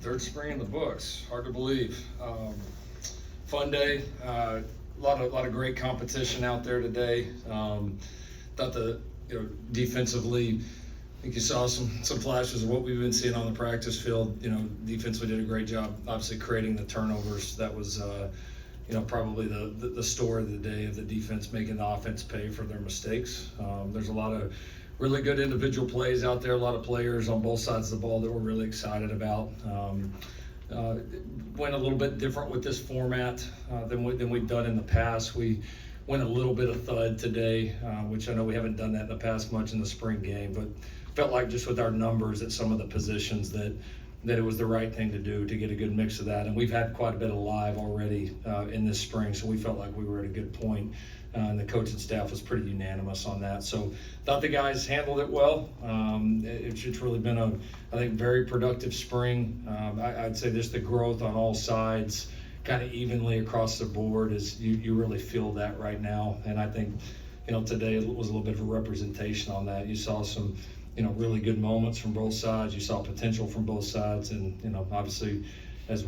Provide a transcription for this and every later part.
Third spring in the books. Hard to believe. Fun day. A lot of great competition out there today. Thought defensively, I think you saw some flashes of what we've been seeing on the practice field. Defensively did a great job, obviously creating the turnovers. That was probably the story of the day, of the defense making the offense pay for their mistakes. There's a lot of really good individual plays out there, a lot of players on both sides of the ball that we're really excited about. Went a little bit different with this format than we've done in the past. We went a little bit of thud today, which I know we haven't done that in the past much in the spring game, but felt like just with our numbers at some of the positions that it was the right thing to do to get a good mix of that. And we've had quite a bit of live already in this spring, so we felt like we were at a good point. And the coaching staff was pretty unanimous on that. So thought the guys handled it well. It's really been I think, very productive spring. I'd say just the growth on all sides, kind of evenly across the board, is you really feel that right now. And I think, today was a little bit of a representation on that. You saw some, really good moments from both sides. You saw potential from both sides. And, obviously, as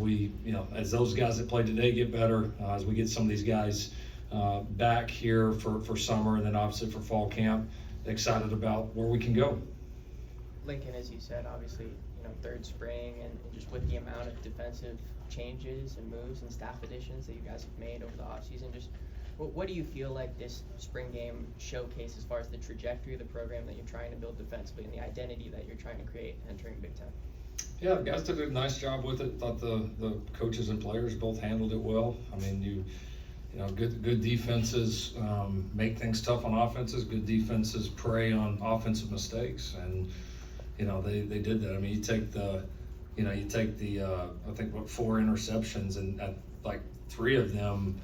as those guys that played today get better, as we get some of these guys back here for summer and then obviously for fall camp, excited about where we can go. Lincoln, as you said, obviously, third spring, and just with the amount of defensive changes and moves and staff additions that you guys have made over the offseason, just what do you feel like this spring game showcased as far as the trajectory of the program that you're trying to build defensively and the identity that you're trying to create entering Big Ten? Yeah, the guys did a nice job with it. Thought the coaches and players both handled it well. I mean, good defenses make things tough on offenses. Good defenses prey on offensive mistakes, and they did that. I mean, you take the I think 4 interceptions, and like 3 of them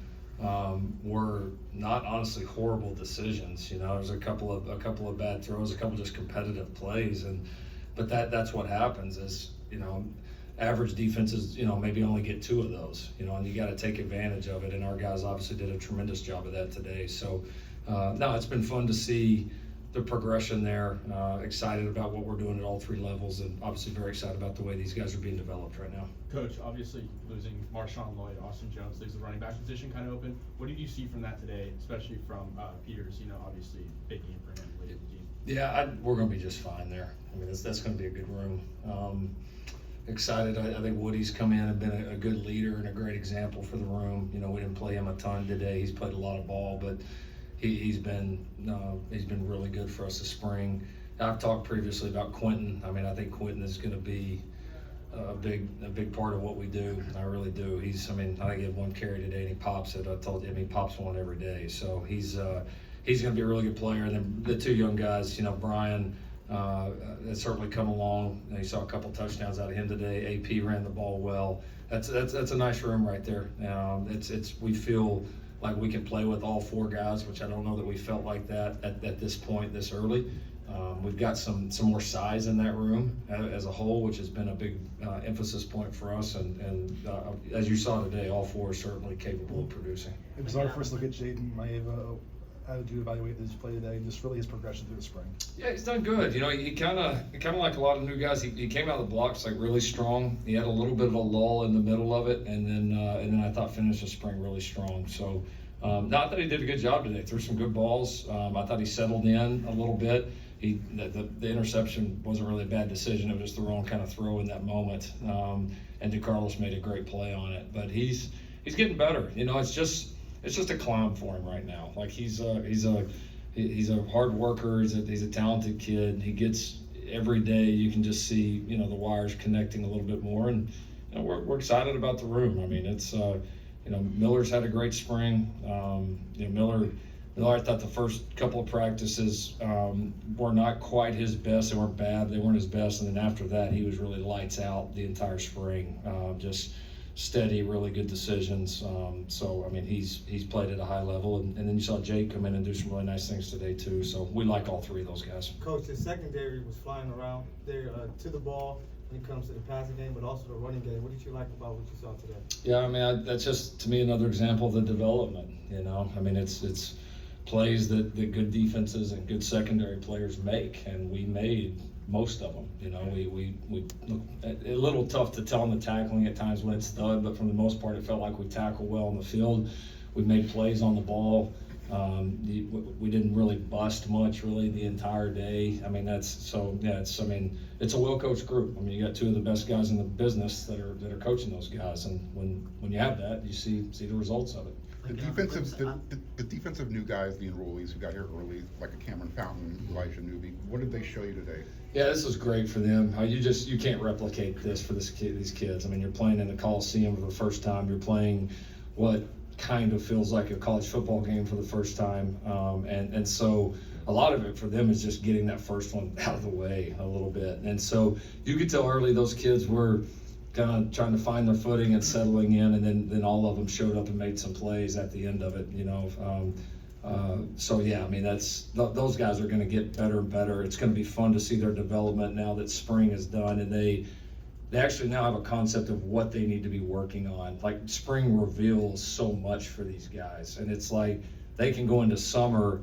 were not honestly horrible decisions. There's a couple of bad throws, a couple just competitive plays, but that's what happens is average defenses, maybe only get 2 of those, and you got to take advantage of it. And our guys obviously did a tremendous job of that today. So, no, it's been fun to see the progression there. Excited about what we're doing at all 3 levels, and obviously very excited about the way these guys are being developed right now. Coach, obviously losing Marshawn Lloyd, Austin Jones leaves the running back position kind of open. What did you see from that today, especially from Peters? Obviously big game for him late in the game. Yeah, we're going to be just fine there. I mean, that's going to be a good room. Excited. I think Woody's come in and been a good leader and a great example for the room. We didn't play him a ton today. He's played a lot of ball, but he's been really good for us this spring. I've talked previously about Quentin. I mean, I think Quentin is going to be a big part of what we do. I really do. I think he had 1 carry today and he pops it. He pops one every day. So he's going to be a really good player. And then the 2 young guys, Brian, has certainly come along. You saw a couple touchdowns out of him today. AP ran the ball well. That's a nice room right there. We feel like we can play with all 4 guys, which I don't know that we felt like that at this point this early. We've got some more size in that room as a whole, which has been a big emphasis point for us. And as you saw today, all 4 are certainly capable of producing. It was hard for us to look at Jaden Maeva. How did you evaluate his play today and just really his progression through the spring? Yeah, he's done good. He kind of like a lot of new guys. He came out of the blocks like really strong. He had a little bit of a lull in the middle of it, and then I thought finished the spring really strong. So I thought he did a good job today. Threw some good balls. I thought he settled in a little bit. The interception wasn't really a bad decision. It was just the wrong kind of throw in that moment. And DeCarlos made a great play on it. But he's getting better. It's just a climb for him right now. Like he's a hard worker. He's a talented kid. He gets every day. You can just see the wires connecting a little bit more, and we're excited about the room. I mean, it's Miller's had a great spring. Miller, I thought the first couple of practices were not quite his best. They weren't bad. They weren't his best, and then after that, he was really lights out the entire spring. Just steady, really good decisions. So, I mean, he's played at a high level. And then you saw Jake come in and do some really nice things today, too. So we like all 3 of those guys. Coach, the secondary was flying around there to the ball when it comes to the passing game, but also the running game. What did you like about what you saw today? Yeah, I mean, that's just, to me, another example of the development, I mean, it's plays that good defenses and good secondary players make. And we made most of them. You know, we look a little tough to tell in the tackling at times when it's thud, but for the most part, it felt like we tackled well on the field. We made plays on the ball. We didn't really bust much really the entire day. I mean, it's a well-coached group. I mean, you got two of the best guys in the business that are coaching those guys, and when you have that, you see the results of it. The defensive new guys, the enrollees who got here early, like a Cameron Fountain, Elijah Newby, what did they show you today? Yeah, this was great for them. You can't replicate this for these kids. I mean, you're playing in the Coliseum for the first time. You're playing what kind of feels like a college football game for the first time, and so a lot of it for them is just getting that first one out of the way a little bit. And so you could tell early those kids were kind of trying to find their footing and settling in, and then all of them showed up and made some plays at the end of it, you know. So yeah, I mean, those guys are going to get better and better. It's going to be fun to see their development now that spring is done, and they actually now have a concept of what they need to be working on. Like, spring reveals so much for these guys, and it's like they can go into summer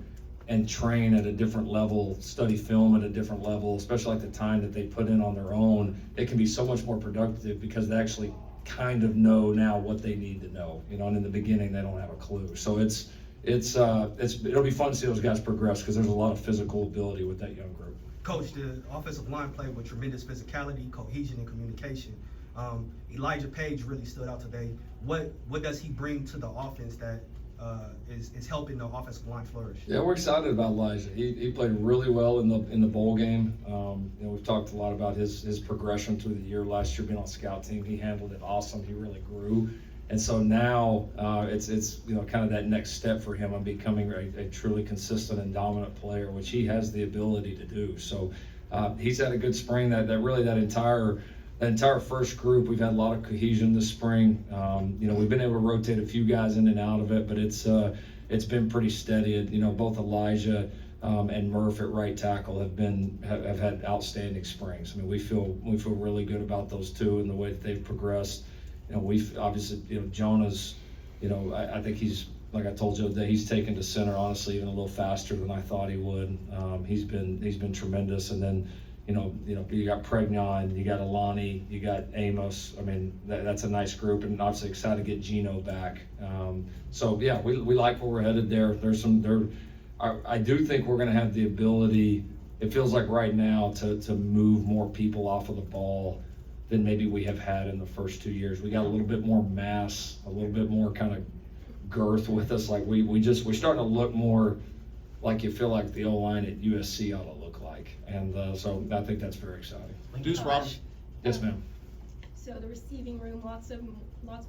and train at a different level, study film at a different level, especially like the time that they put in on their own. It can be so much more productive because they actually kind of know now what they need to know, you know, and in the beginning they don't have a clue. So it'll be fun to see those guys progress because there's a lot of physical ability with that young group. Coach, the offensive line played with tremendous physicality, cohesion, and communication. Elijah Page really stood out today. What does he bring to the offense that is helping the offensive line flourish? Yeah, we're excited about Elijah. He played really well in the bowl game. You know, we've talked a lot about his progression through the year. Last year being on scout team, he handled it awesome. He really grew. And so now it's you know, kind of that next step for him on becoming a truly consistent and dominant player, which he has the ability to do. So he's had a good spring. That entire first group, we've had a lot of cohesion this spring. You know, we've been able to rotate a few guys in and out of it, but it's been pretty steady. You know, both Elijah and Murph at right tackle have had outstanding springs. I mean, we feel really good about those two and the way that they've progressed. You know, we've obviously, you know, Jonah's, you know, I think he's, like I told you, that he's taken to center, honestly, even a little faster than I thought he would. He's been tremendous. And then, you know, you got Pregnon, you got Alani, you got Amos. I mean, that's a nice group, and obviously excited to get Gino back. So yeah, we like where we're headed there. I do think we're going to have the ability, it feels like right now, to move more people off of the ball than maybe we have had in the first 2 years. We got a little bit more mass, a little bit more kind of girth with us. Like we're starting to look more like you feel like the O-line at USC ought to look like. And so I think that's very exciting. Deuce Rob. Yes, ma'am. So the receiving room, lots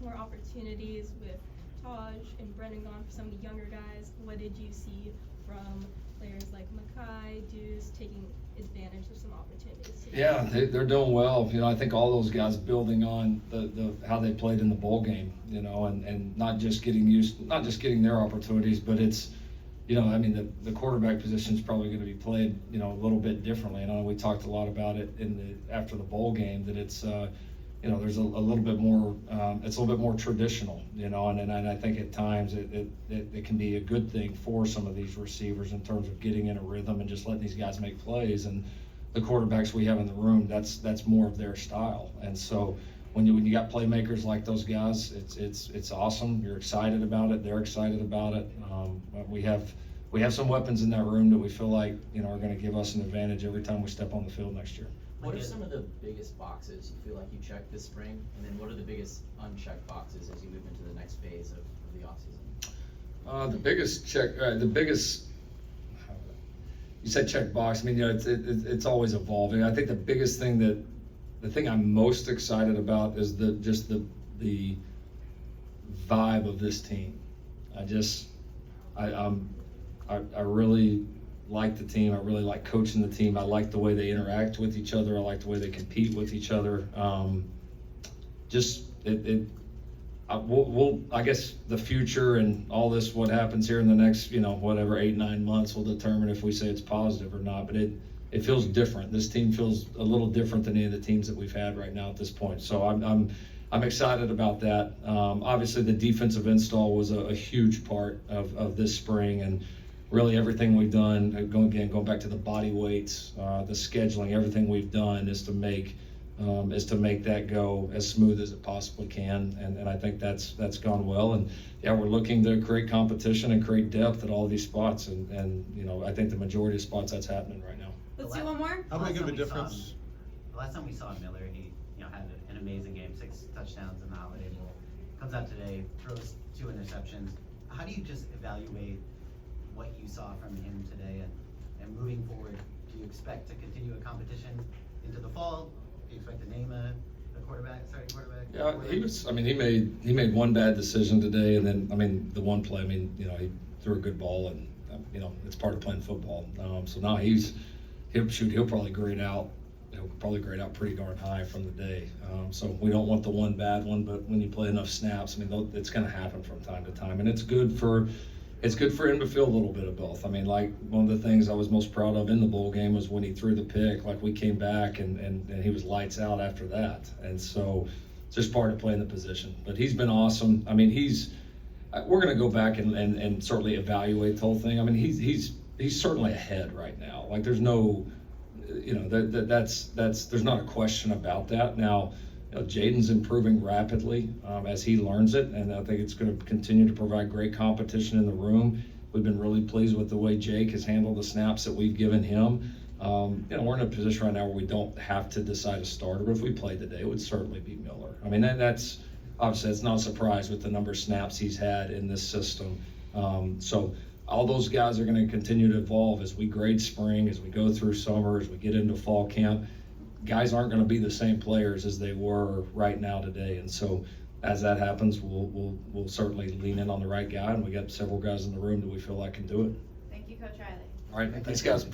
more opportunities with Taj and Brennan gone for some of the younger guys. What did you see from players like Mackay, Deuce taking advantage of some opportunities? Yeah, they're doing well. You know, I think all those guys building on the how they played in the bowl game, you know, and not just getting their opportunities, but it's, you know, I mean, the quarterback position is probably going to be played, you know, a little bit differently. And I know we talked a lot about it after the bowl game, that it's, you know, there's a little bit more, it's a little bit more traditional, you know, and I think at times it can be a good thing for some of these receivers in terms of getting in a rhythm and just letting these guys make plays. And the quarterbacks we have in the room, that's more of their style. And so when you got playmakers like those guys, it's awesome. You're excited about it. They're excited about it. We have some weapons in that room that we feel like, you know, are going to give us an advantage every time we step on the field next year. What are some of the biggest boxes you feel like you checked this spring? And then what are the biggest unchecked boxes as you move into the next phase of the offseason? You said check box. I mean, you know, it's always evolving. I think the thing I'm most excited about is the vibe of this team. I really like the team. I really like coaching the team. I like the way they interact with each other. I like the way they compete with each other. I guess the future and all this, what happens here in the next, you know, whatever, 8-9 months will determine if we say it's positive or not. But it feels different. This team feels a little different than any of the teams that we've had right now at this point. So I'm excited about that. Obviously, the defensive install was a huge part of this spring, and really everything we've done, going back to the body weights, the scheduling, everything we've done is to make that go as smooth as it possibly can, and I think that's gone well. And yeah, we're looking to create competition and create depth at all these spots, and you know, I think the majority of spots that's happening right now. Let's do one more. How big of a difference? The last time we saw Miller, he had an amazing game, 6 touchdowns in the Holiday Bowl. Comes out today, throws 2 interceptions. How do you just evaluate what you saw from him today, and moving forward, do you expect to continue a competition into the fall? Do you expect to name a starting quarterback? Yeah, he made one bad decision today, and then the one play, he threw a good ball, and it's part of playing football. So now he'll probably grade out. He'll probably grade out pretty darn high from the day. So we don't want the one bad one, but when you play enough snaps, it's going to happen from time to time, and it's good for him to feel a little bit of both. Like one of the things I was most proud of in the bowl game was when he threw the pick. Like we came back and he was lights out after that, and so it's just part of playing the position. But he's been awesome. We're going to go back and certainly evaluate the whole thing. He's certainly ahead right now. Like there's no. There's not a question about that. Now, Jaden's improving rapidly as he learns it, and I think it's going to continue to provide great competition in the room. We've been really pleased with the way Jake has handled the snaps that we've given him. We're in a position right now where we don't have to decide a starter, but if we played today, it would certainly be Miller. That's obviously it's not a surprise with the number of snaps he's had in this system. So all those guys are going to continue to evolve as we grade spring, as we go through summer, as we get into fall camp. Guys aren't going to be the same players as they were right now today, and so as that happens, we'll certainly lean in on the right guy, and we got several guys in the room that we feel like can do it. Thank you, Coach Riley. All right, thanks guys.